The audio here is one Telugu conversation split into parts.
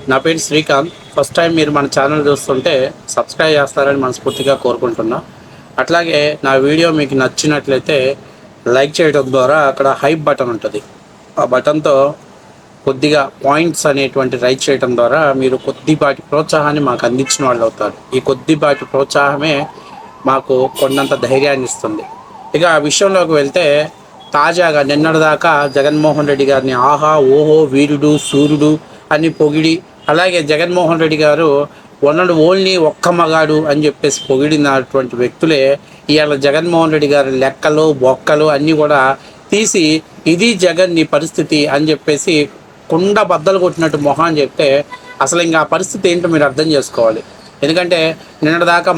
నా పేరు శ్రీకాంత్. ఫస్ట్ టైం మీరు మన ఛానల్ చూస్తుంటే సబ్స్క్రైబ్ చేస్తారని మనస్ఫూర్తిగా కోరుకుంటున్నా. అట్లాగే నా వీడియో మీకు నచ్చినట్లయితే లైక్ చేయడం ద్వారా అక్కడ హైప్ బటన్ ఉంటుంది. ఆ బటన్తో కొద్దిగా పాయింట్స్ అనేటువంటి రైట్ చేయడం ద్వారా మీరు కొద్దిపాటి ప్రోత్సాహాన్ని మాకు అందించిన వాళ్ళు అవుతారు. ఈ కొద్దిపాటి ప్రోత్సాహమే మాకు కొండంత ధైర్యాన్ని ఇస్తుంది. ఇక ఆ విషయంలోకి వెళ్తే, తాజాగా నిన్నటిదాకా జగన్మోహన్ రెడ్డి గారిని ఆహా ఓహో వీరుడు సూర్యుడు అని పొగిడి, అలాగే జగన్మోహన్ రెడ్డి గారు ఓన్లీ ఒక్క మగాడు అని చెప్పేసి పొగిడినటువంటి వ్యక్తులే ఇవాళ జగన్మోహన్ రెడ్డి గారి లెక్కలు బొక్కలు అన్నీ కూడా తీసి ఇది జగన్ నీ పరిస్థితి అని చెప్పేసి కుండ బద్దలు కొట్టినట్టు మొహాన్ చెప్తే అసలు ఇంకా ఆ పరిస్థితి ఏంటో మీరు అర్థం చేసుకోవాలి. ఎందుకంటే నిన్నటిదాకా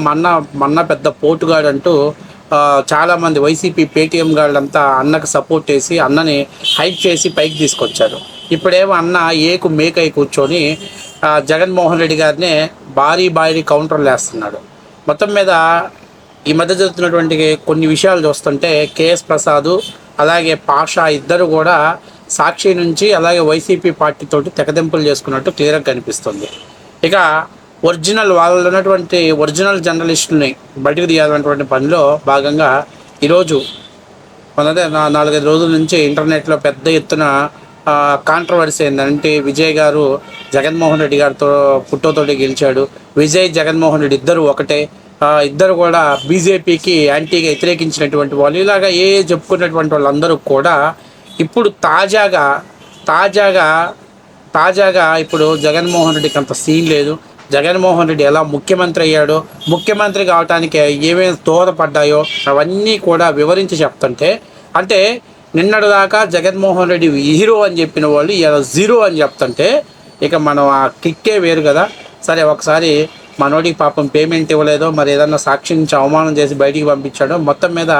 మన్న పెద్ద పోటుగాడు అంటూ చాలామంది వైసీపీ పేటీఎం గాళ్ళంతా అన్నకు సపోర్ట్ చేసి అన్నని హైప్ చేసి పైకి తీసుకొచ్చారు. ఇప్పుడేమో అన్న ఏకు మేకై కూర్చొని జగన్మోహన్ రెడ్డి గారినే భారీ కౌంటర్లు వేస్తున్నాడు. మొత్తం మీద ఈ మధ్య జరుగుతున్నటువంటి కొన్ని విషయాలు చూస్తుంటే కేఎస్ ప్రసాద్ అలాగే పాషా ఇద్దరు కూడా సాక్షి నుంచి అలాగే వైసీపీ పార్టీతోటి తెగదెంపులు చేసుకున్నట్టు క్లియర్గా కనిపిస్తుంది. ఇక వాళ్ళు ఉన్నటువంటి ఒరిజినల్ జర్నలిస్టులని బయటకు తీయాలన్నటువంటి పనిలో భాగంగా ఈరోజు 4-5 రోజుల నుంచి ఇంటర్నెట్లో పెద్ద ఎత్తున కాంట్రవర్సీ ఏంటంటే, విజయ్ గారు జగన్మోహన్ రెడ్డి గారితో పుట్టోతోటి గెలిచాడు, విజయ్ జగన్మోహన్ రెడ్డి ఇద్దరు ఒకటే, ఇద్దరు కూడా బీజేపీకి యాంటీగా వ్యతిరేకించినటువంటి వాళ్ళు, ఇలాగా చెప్పుకున్నటువంటి వాళ్ళందరూ కూడా ఇప్పుడు తాజాగా ఇప్పుడు జగన్మోహన్ రెడ్డికి అంత సీన్ లేదు. జగన్మోహన్ రెడ్డి ఎలా ముఖ్యమంత్రి అయ్యాడో, ముఖ్యమంత్రి కావడానికి ఏమేమి దోహదపడ్డాయో అవన్నీ కూడా వివరించి చెప్తుంటే, అంటే నిన్నటిదాకా జగన్మోహన్ రెడ్డి హీరో అని చెప్పిన వాళ్ళు ఇలా జీరో అని చెప్తుంటే ఇక మనం ఆ కిక్కే వేరు కదా. సరే, ఒకసారి మనోడికి పాపం పేమెంట్ ఇవ్వలేదో, మరి ఏదన్నా సాక్షి నుంచి అవమానం చేసి బయటికి పంపించాడో, మొత్తం మీద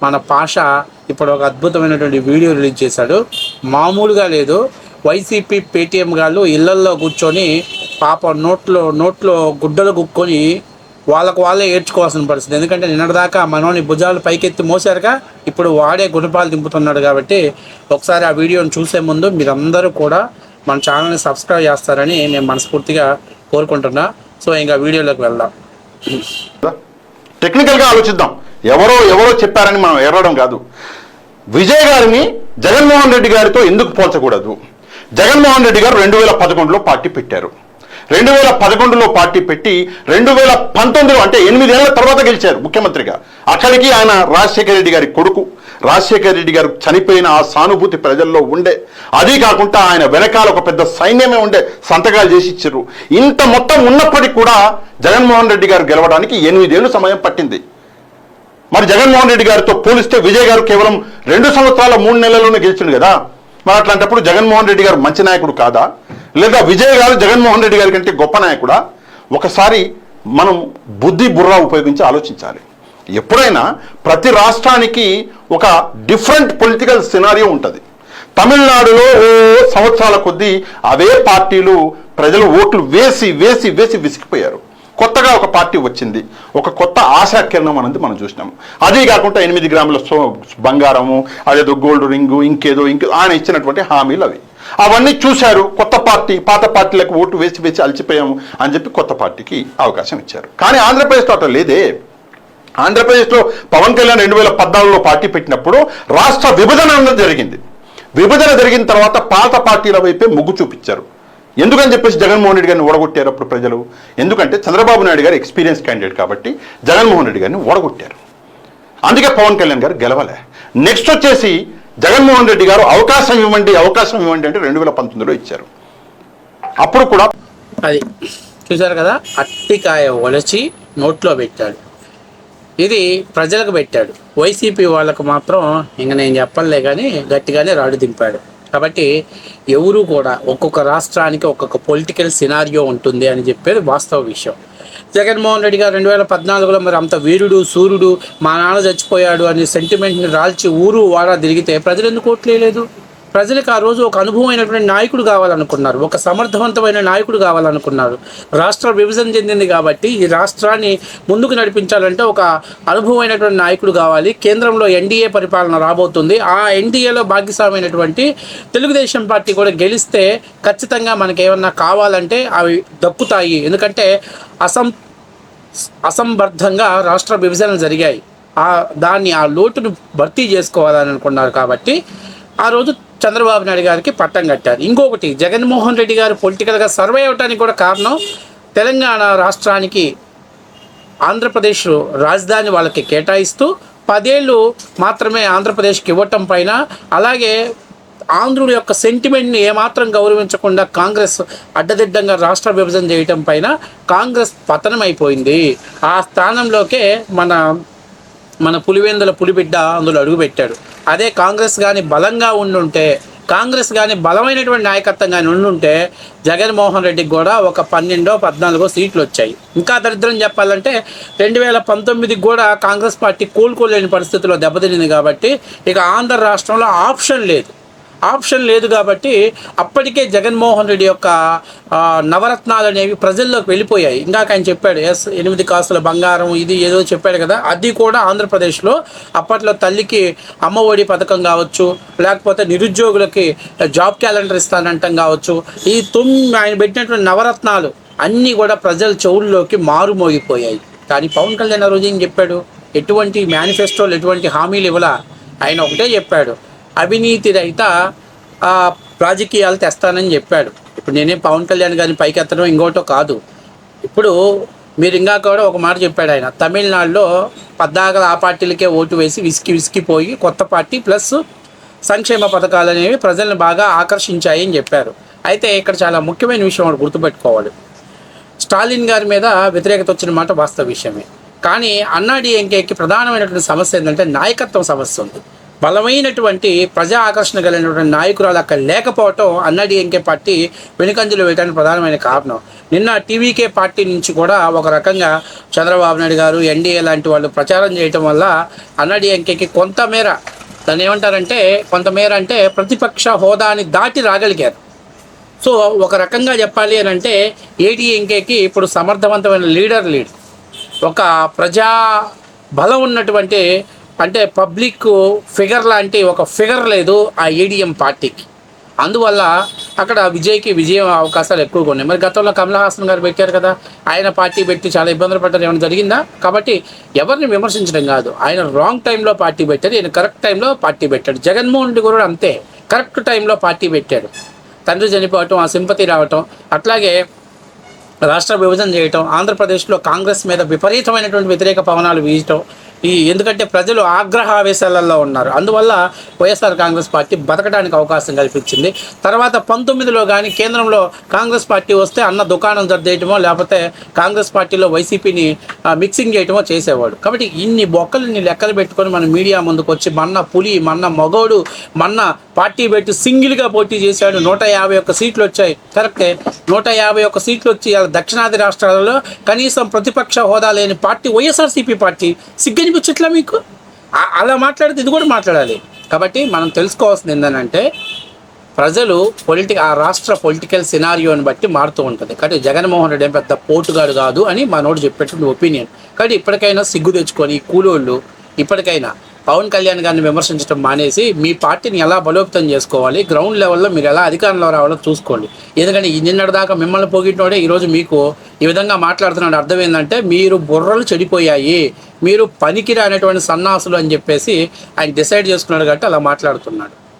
మన పాషా ఇప్పుడు ఒక అద్భుతమైనటువంటి వీడియో రిలీజ్ చేశాడు. మామూలుగా లేదు. వైసీపీ పేటీఎం గాళ్ళు ఇళ్లల్లో కూర్చొని పాపం నోట్లో గుడ్డలు కుక్కొని వాళ్ళే ఏడ్చుకోవాల్సిన పరిస్థితి. ఎందుకంటే నిన్నటిదాకా మనోని భుజాలు పైకెత్తి మోసారుగా, ఇప్పుడు వాడే గుణపాలు దింపుతున్నాడు. కాబట్టి ఒకసారి ఆ వీడియోని చూసే ముందు మీరందరూ కూడా మన ఛానల్ని సబ్స్క్రైబ్ చేస్తారని నేను మనస్ఫూర్తిగా కోరుకుంటున్నా. సో ఇంకా వీడియోలోకి వెళ్దాం. టెక్నికల్గా ఆలోచిద్దాం. ఎవరో చెప్పారని మనం ఎరవడం కాదు. విజయ్ గారిని జగన్మోహన్ రెడ్డి గారితో ఎందుకు పోల్చకూడదు? జగన్మోహన్ రెడ్డి గారు 2011లో పార్టీ పెట్టారు. 2011లో పార్టీ పెట్టి 2019 అంటే 8 ఏళ్ల తర్వాత గెలిచారు ముఖ్యమంత్రిగా. అక్కడికి ఆయన రాజశేఖర రెడ్డి గారి కొడుకు. రాజశేఖర రెడ్డి గారు చనిపోయిన ఆ సానుభూతి ప్రజల్లో ఉండే, అదీ కాకుండా ఆయన వెనకాల ఒక పెద్ద సైన్యమే ఉండే, సంతకాలు చేసి ఇచ్చారు. ఇంత మొత్తం ఉన్నప్పటికీ కూడా జగన్మోహన్ రెడ్డి గారు గెలవడానికి 8 ఏళ్ళు సమయం పట్టింది. మరి జగన్మోహన్ రెడ్డి గారితో పోలిస్తే విజయ్ గారు కేవలం 2 సంవత్సరాల 3 నెలల్లోనే గెలిచిండు కదా. మరి అట్లాంటప్పుడు జగన్మోహన్ రెడ్డి గారు మంచి నాయకుడు కాదా? లేదా విజయ్ గారు జగన్మోహన్ రెడ్డి గారి కంటే గొప్ప నాయకుడా? ఒకసారి మనం బుర్ర ఉపయోగించి ఆలోచించాలి. ఎప్పుడైనా ప్రతి రాష్ట్రానికి ఒక డిఫరెంట్ పొలిటికల్ సినారియో ఉంటుంది. తమిళనాడులో సంవత్సరాల కొద్దీ అవే పార్టీలు ప్రజలు ఓట్లు వేసి విసిగిపోయారు. కొత్తగా ఒక పార్టీ వచ్చింది, ఒక కొత్త ఆశాకిరణం అనేది మనం చూసినాము. అదే కాకుండా 8 గ్రాముల బంగారము, అదేదో గోల్డ్ రింగు, ఇంకేదో ఆయన ఇచ్చినటువంటి హామీలు అవన్నీ చూశారు. కొత్త పార్టీ, పాత పార్టీలకు ఓటు వేసి అలసిపోయాము అని చెప్పి కొత్త పార్టీకి అవకాశం ఇచ్చారు. కానీ ఆంధ్రప్రదేశ్లో అట్లా లేదే. ఆంధ్రప్రదేశ్లో పవన్ కళ్యాణ్ 2014లో పార్టీ పెట్టినప్పుడు రాష్ట్ర విభజన అన్నది జరిగింది. విభజన జరిగిన తర్వాత పాత పార్టీల వైపే మొగ్గు చూపించారు. ఎందుకని చెప్పేసి జగన్మోహన్ రెడ్డి గారిని ఓడగొట్టారు అప్పుడు ప్రజలు? ఎందుకంటే చంద్రబాబు నాయుడు గారు ఎక్స్పీరియన్స్ క్యాండిడేట్ కాబట్టి జగన్మోహన్ రెడ్డి గారిని ఓడగొట్టారు. అందుకే పవన్ కళ్యాణ్ గారు గెలవలే. నెక్స్ట్ వచ్చేసి జగన్మోహన్ రెడ్డి గారు అవకాశం ఇవ్వండి అంటే 2019లో ఇచ్చారు. అప్పుడు కూడా అది చూశారు కదా, అట్టికాయ ఒలచి నోట్లో పెట్టాడు. ఇది ప్రజలకు పెట్టాడు. వైసీపీ వాళ్ళకు మాత్రం ఇంక నేను చెప్పలే కానీ గట్టిగానే రాడు దింపాడు. కాబట్టి ఎవరు కూడా ఒక్కొక్క రాష్ట్రానికి ఒక్కొక్క పొలిటికల్ సినారియో ఉంటుంది అని చెప్పేది వాస్తవ విషయం. జగన్మోహన్ రెడ్డి గారు 2014లో మరి అంత వీరుడు సూర్యుడు, మా నాన్న చచ్చిపోయాడు అనే సెంటిమెంట్ని రాల్చి ఊరు వాడా తిరిగితే ప్రజలు ఎందుకు ఓట్లేదు? ప్రజలకు ఆ రోజు ఒక అనుభవమైనటువంటి నాయకుడు కావాలనుకున్నారు, ఒక సమర్థవంతమైన నాయకుడు కావాలనుకున్నారు. రాష్ట్ర విభజన చెందింది కాబట్టి ఈ రాష్ట్రాన్ని ముందుకు నడిపించాలంటే ఒక అనుభవమైనటువంటి నాయకుడు కావాలి. కేంద్రంలో ఎన్డీఏ పరిపాలన రాబోతుంది. ఆ ఎన్డీఏలో భాగస్వామైనటువంటి తెలుగుదేశం పార్టీ కూడా గెలిస్తే ఖచ్చితంగా మనకి ఏమన్నా కావాలంటే అవి దక్కుతాయి. ఎందుకంటే అసంబద్ధంగా రాష్ట్ర విభజనలు జరిగాయి. ఆ లోటును భర్తీ చేసుకోవాలని అనుకున్నారు కాబట్టి ఆ రోజు చంద్రబాబు నాయుడు గారికి పట్టం కట్టారు. ఇంకొకటి, జగన్మోహన్ రెడ్డి గారు పొలిటికల్గా సర్వే అవడానికి కూడా కారణం తెలంగాణ రాష్ట్రానికి ఆంధ్రప్రదేశ్ రాజధాని వాళ్ళకి కేటాయిస్తూ 10 ఏళ్ళు మాత్రమే ఆంధ్రప్రదేశ్కి ఇవ్వటం పైన, అలాగే ఆంధ్రుల యొక్క సెంటిమెంట్ని ఏమాత్రం గౌరవించకుండా కాంగ్రెస్ అడ్డదిడ్డంగా రాష్ట్ర విభజన చేయటం పైన కాంగ్రెస్ పతనం అయిపోయింది. ఆ స్థానంలోకే మన పులివెందుల పులిబిడ్డ అందులో అడుగుపెట్టాడు. అదే కాంగ్రెస్ కానీ బలంగా ఉండుంటే, కాంగ్రెస్ కానీ బలమైనటువంటి నాయకత్వం కానీ ఉండుంటే జగన్మోహన్ రెడ్డికి కూడా ఒక 12-14 సీట్లు వచ్చాయి. ఇంకా దరిద్రం చెప్పాలంటే 2019 కూడా కాంగ్రెస్ పార్టీ కోలుకోలేని పరిస్థితిలో దెబ్బతినింది కాబట్టి ఇక ఆంధ్ర రాష్ట్రంలో ఆప్షన్ లేదు కాబట్టి అప్పటికే జగన్మోహన్ రెడ్డి యొక్క నవరత్నాలు అనేవి ప్రజల్లోకి వెళ్ళిపోయాయి. ఇందాక ఆయన చెప్పాడు 8 కాసుల బంగారం ఇది ఏదో చెప్పాడు కదా, అది కూడా ఆంధ్రప్రదేశ్లో అప్పట్లో తల్లికి అమ్మఒడి పథకం కావచ్చు, లేకపోతే నిరుద్యోగులకి జాబ్ క్యాలెండర్ ఇస్తానంటాం కావచ్చు, ఈ ఆయన పెట్టినటువంటి నవరత్నాలు అన్నీ కూడా ప్రజల చెవుల్లోకి మారుమోగిపోయాయి. కానీ పవన్ కళ్యాణ్ ఆ రోజు ఏం చెప్పాడు? ఎటువంటి మేనిఫెస్టోలు ఎటువంటి హామీలు ఇవ్వాల. ఆయన ఒకటే చెప్పాడు, అవినీతి రహిత రాజకీయాలు తెస్తానని చెప్పాడు. ఇప్పుడు నేనే పవన్ కళ్యాణ్ గారిని పైకెత్తడం ఇంకోటో కాదు. ఇప్పుడు మీరు ఇంకా కూడా ఒక మాట చెప్పాడు ఆయన, తమిళనాడులో 14 ఆ పార్టీలకే ఓటు వేసి విసిగిపోయి కొత్త పార్టీ ప్లస్ సంక్షేమ పథకాలు అనేవి ప్రజలను బాగా ఆకర్షించాయి అని చెప్పారు. అయితే ఇక్కడ చాలా ముఖ్యమైన విషయం ఒకటి గుర్తుపెట్టుకోవాలి. స్టాలిన్ గారి మీద వ్యతిరేకత వచ్చిన మాట వాస్తవ విషయమే. కానీ అన్నాడీఎంకేకి ప్రధానమైనటువంటి సమస్య ఏంటంటే నాయకత్వం సమస్య ఉంది. బలమైనటువంటి ప్రజా ఆకర్షణ కలిగినటువంటి నాయకురాలు అక్కడ లేకపోవటం అన్నాడీఎంకే పార్టీ వెనుకంజలు వేయడానికి ప్రధానమైన కారణం. నిన్న టీవీకే పార్టీ నుంచి కూడా ఒక రకంగా చంద్రబాబు నాయుడు గారు ఎన్డీఏ లాంటి వాళ్ళు ప్రచారం చేయటం వల్ల అన్నాడీఎంకేకి కొంతమేర అంటే ప్రతిపక్ష హోదాని దాటి రాగలిగారు. సో ఒక రకంగా చెప్పాలి అని అంటే ఏడీఎంకేకి ఇప్పుడు సమర్థవంతమైన లీడ్ ఒక ప్రజా బలం ఉన్నటువంటి అంటే పబ్లిక్ ఫిగర్ లాంటి ఒక ఫిగర్ లేదు ఆ ఏడీఎం పార్టీకి. అందువల్ల అక్కడ విజయం అవకాశాలు ఎక్కువగా ఉన్నాయి. మరి గతంలో కమల్ హాసన్ గారు పెట్టారు కదా, ఆయన పార్టీ పెట్టి చాలా ఇబ్బందులు పడ్డారు. ఏమైనా జరిగిందా? కాబట్టి ఎవరిని విమర్శించడం కాదు, ఆయన రాంగ్ టైంలో పార్టీ పెట్టారు, ఈయన కరెక్ట్ టైంలో పార్టీ పెట్టాడు. జగన్మోహన్ రెడ్డి కూడా అంతే, కరెక్ట్ టైంలో పార్టీ పెట్టాడు. తండ్రి చనిపోవటం, ఆ సింపతి రావటం, అట్లాగే రాష్ట్ర విభజన చేయటం, ఆంధ్రప్రదేశ్లో కాంగ్రెస్ మీద విపరీతమైనటువంటి వ్యతిరేక పవనాలు వీయటం, ఎందుకంటే ప్రజలు ఆగ్రహావేశాలలో ఉన్నారు. అందువల్ల వైఎస్ఆర్ కాంగ్రెస్ పార్టీ బతకడానికి అవకాశం కల్పించింది. తర్వాత 19లో కానీ కేంద్రంలో కాంగ్రెస్ పార్టీ వస్తే అన్న దుకాణం జర్దేయటమో లేకపోతే కాంగ్రెస్ పార్టీలో వైసీపీని మిక్సింగ్ చేయటమో చేసేవాడు. కాబట్టి ఇన్ని బొక్కలు లెక్కలు పెట్టుకొని మన మీడియా ముందుకు వచ్చి మన్న పులి, మన్న మగోడు, మన్న పార్టీ పెట్టి సింగిల్గా పోటీ చేశాడు, 151 సీట్లు వచ్చాయి. కరెక్టే, 151 సీట్లు వచ్చి దక్షిణాది రాష్ట్రాలలో కనీసం ప్రతిపక్ష హోదా లేని పార్టీ వైఎస్ఆర్సీపీ పార్టీ. సిగ్గనిపించట్లా మీకు? అలా మాట్లాడితే ఇది కూడా మాట్లాడాలి. కాబట్టి మనం తెలుసుకోవాల్సింది ఏంటంటే ప్రజలు ఆ రాష్ట్ర పొలిటికల్ సినారియోని బట్టి మారుతూ ఉంటుంది. కాబట్టి జగన్మోహన్ రెడ్డి పెద్ద పోటుగాడు కాదు అని మనోడు చెప్పేటువంటి ఒపీనియన్. కాబట్టి ఇప్పటికైనా సిగ్గు తెచ్చుకొని కూలోళ్ళు ఇప్పటికైనా పవన్ కళ్యాణ్ గారిని విమర్శించడం మానేసి మీ పార్టీని ఎలా బలోపేతం చేసుకోవాలి, గ్రౌండ్ లెవెల్లో మీరు ఎలా అధికారంలో రావాలో చూసుకోండి. ఎందుకంటే నిన్నటిదాకా మిమ్మల్ని పోగినోడే ఈరోజు మీకు ఈ విధంగా మాట్లాడుతున్నాడు. అర్థం ఏంటంటే మీరు బుర్రలు చెడిపోయాయి, మీరు పనికిరానటువంటి సన్నాసులు అని చెప్పేసి ఆయన డిసైడ్ చేసుకున్నాడు కాబట్టి అలా మాట్లాడుతున్నాడు.